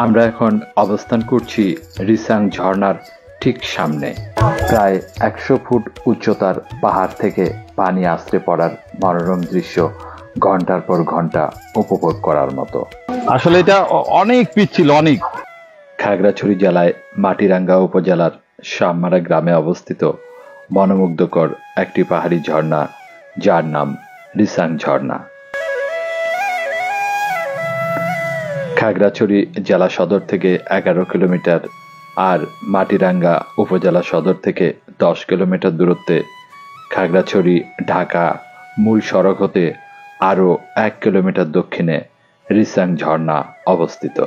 আমরা এখন অবস্থান করছি রিসাং ঝর্ণার ঠিক সামনে। প্রায় 100 ফুট উচ্চতার পাহাড় থেকে পানি আছড়ে পড়ার মনোরম দৃশ্য ঘন্টার পর ঘন্টা উপভোগ করার মতো। আসলে এটা অনেক পিচ্ছিল, অনেক। খাগড়াছড়ি জেলায় মাটিরাঙ্গা উপজেলার শামমারা গ্রামে অবস্থিত মনোমুগ্ধকর একটি পাহাড়ি ঝর্ণা, যার নাম রিসাং ঝর্ণা। খাগড়াছড়ি জেলা সদর থেকে 11 কিলোমিটার আর মাটিরাঙ্গা উপজেলা সদর থেকে 10 কিলোমিটার দূরত্বে খাগড়াছড়ি ঢাকা মূল সড়ক হতে আরও 1 কিলোমিটার দক্ষিণে রিসাং ঝর্ণা অবস্থিত।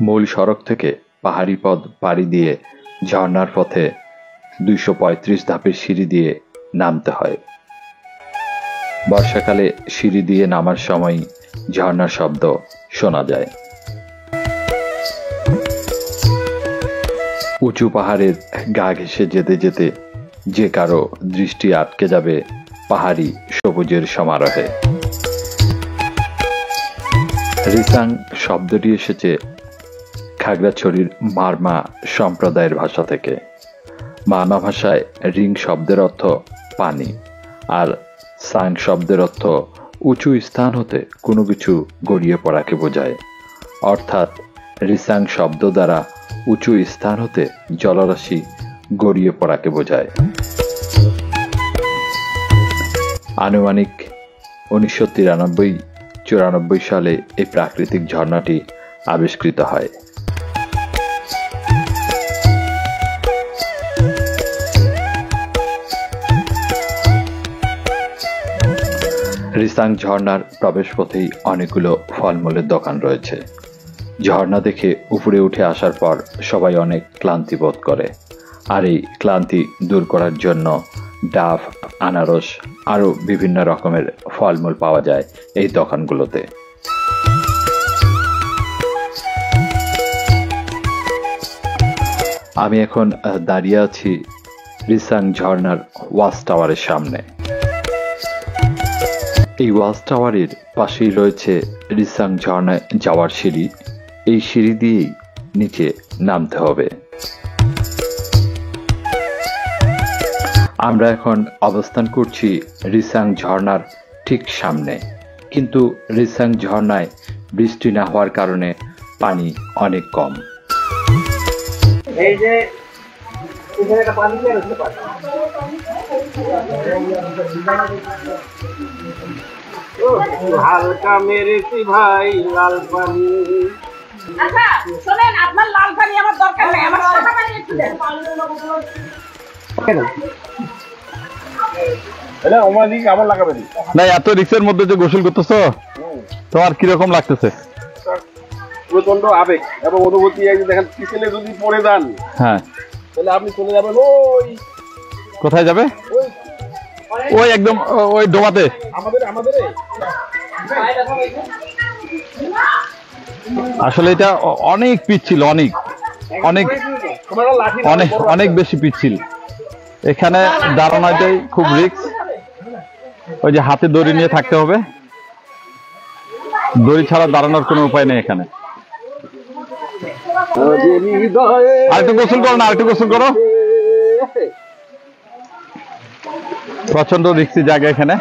মূল সড়ক থেকে পাহাড়ি পথ পাড়ি দিয়ে ঝর্ণার পথে 235 ধাপের সিঁড়ি দিয়ে নামতে হয়। বর্ষাকালে সিঁড়ি দিয়ে নামার সময় ঝর্ণার শব্দ শোনা যায়। উঁচু পাহাড়ের গা ঘেঁষে যেতে যেতে যে কারো দৃষ্টি আটকে যাবে পাহাড়ি সবুজের সমারোহে। রিসাং শব্দটি এসেছে খাগড়াছড়ির মারমা সম্প্রদায়ের ভাষা থেকে। মারমা ভাষায় রিং শব্দের অর্থ পানি, আর সাং শব্দের অর্থ উঁচু স্থান হতে কোনো কিছু গড়িয়ে পড়াকে বোঝায়। অর্থাৎ রিসাং শব্দ দ্বারা উঁচু স্থান হতে জলরাশি গড়িয়ে পড়াকে বোঝায়। আনুমানিক 1993-94 সালে এই প্রাকৃতিক ঝর্ণাটি আবিষ্কৃত হয়। রিসাং ঝর্ণার প্রবেশপথেই অনেকগুলো ফলমূলের দোকান রয়েছে। ঝর্ণা দেখে উপরে উঠে আসার পর সবাই অনেক ক্লান্তি বোধ করে, আর এই ক্লান্তি দূর করার জন্য ডাব, আনারস আরও বিভিন্ন রকমের ফলমূল পাওয়া যায় এই দোকানগুলোতে। আমি এখন দাঁড়িয়ে আছি রিসাং ঝর্ণার ওয়াচ টাওয়ারের সামনে। এই ওয়াচ টাওয়ারের পাশেই রয়েছে রিসাং ঝর্ণায় যাওয়ার সিঁড়ি। এই সিঁড়ি দিয়েই নিচে নামতে হবে। আমরা এখন অবস্থান করছি রিসাং ঝর্ণার ঠিক সামনে, কিন্তু রিসাং ঝর্ণায় বৃষ্টি না হওয়ার কারণে পানি অনেক কম। এই যে একটা পানি হালকা মেরেছি ভাই লাল পানি। আচ্ছা শুনেন, আপনার লাল পানি আমার দরকার নেই, আমার সাদা পানি একটু দেন। কেমন লাগাবে না? এত রিক্সের মধ্যে যে গোসল করতেছো, তোমার কিরকম লাগতেছে? প্রচন্ড আবেগ এবং অনুভূতি। দেখেন পিছনে যদি পড়ে যান, হ্যাঁ, তাহলে আপনি চলে যাবেন ওই। কোথায় যাবে? ওই একদম ওই ডোবাতে। আসলে এটা অনেক পিচ্ছিল, অনেক অনেক অনেক অনেক বেশি পিচ্ছিল। এখানে দাঁড়ানোটাই খুব রিস্ক। ওই যে হাতে দড়ি নিয়ে থাকতে হবে, দড়ি ছাড়া দাঁড়ানোর কোনো উপায় নেই এখানে। আরেকটু গোসল করো না, আরেকটু গোসল করো। প্রচন্ড রিস্কি জায়গা এখানে।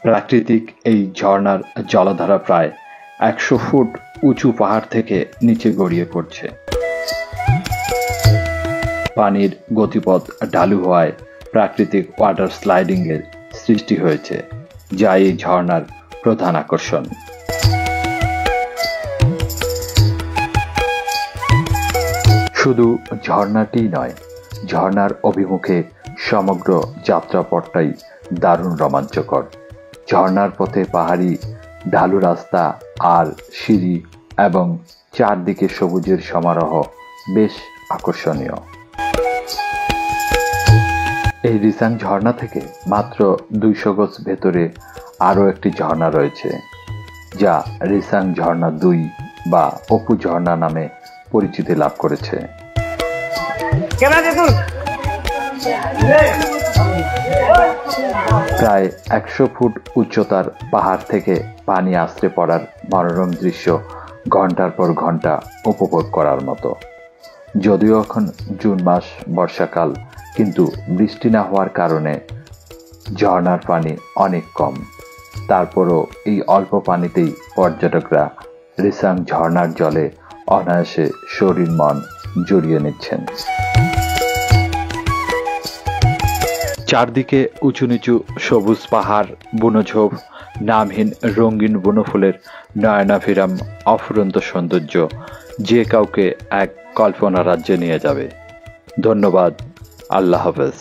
প্রাকৃতিক এই ঝর্ণার জলধারা প্রায় 100 ফুট উঁচু পাহাড় থেকে নিচে গড়িয়ে পড়ছে। পানির গতিপথ ঢালু হওয়ায় প্রাকৃতিক ওয়াটার স্লাইডিং এর সৃষ্টি হয়েছে, যা এই ঝর্ণার প্রধান আকর্ষণ। শুধু ঝর্ণাটি নয়, ঝর্ণার অভিমুখে সমগ্র যাত্রাপথটাই দারুণ রোমাঞ্চকর। ঝর্ণার পথে পাহাড়ি ঢালু রাস্তা আর সিঁড়ি এবং চারদিকে সবুজের সমারোহ বেশ আকর্ষণীয়। এই রিসাং ঝর্ণা থেকে মাত্র 200 গজ ভেতরে আরও একটি ঝর্ণা রয়েছে, যা রিসাং ঝর্ণা 2 বা অপু ঝর্ণা নামে পরিচিতি লাভ করেছে। প্রায় 100 ফুট উচ্চতার পাহাড় থেকে পানি আছড়ে পড়ার মনোরম দৃশ্য ঘন্টার পর ঘন্টা উপভোগ করার মতো। যদিও এখন জুন মাস, বর্ষাকাল, কিন্তু বৃষ্টি না হওয়ার কারণে ঝর্ণার পানি অনেক কম। তারপরও এই অল্প পানিতেই পর্যটকরা রিসাং ঝর্ণার জলে অনায়াসে শরীর মন জড়িয়ে নিচ্ছেন। চারদিকে উঁচু নিচু সবুজ পাহাড়, বুনোঝোপ, নামহীন রঙিন বনফুলের নয়নাভিরাম অফুরন্ত সৌন্দর্য যে কাউকে এক কল্পনা রাজ্যে নিয়ে যাবে। ধন্যবাদ। আল্লাহ হাফেজ।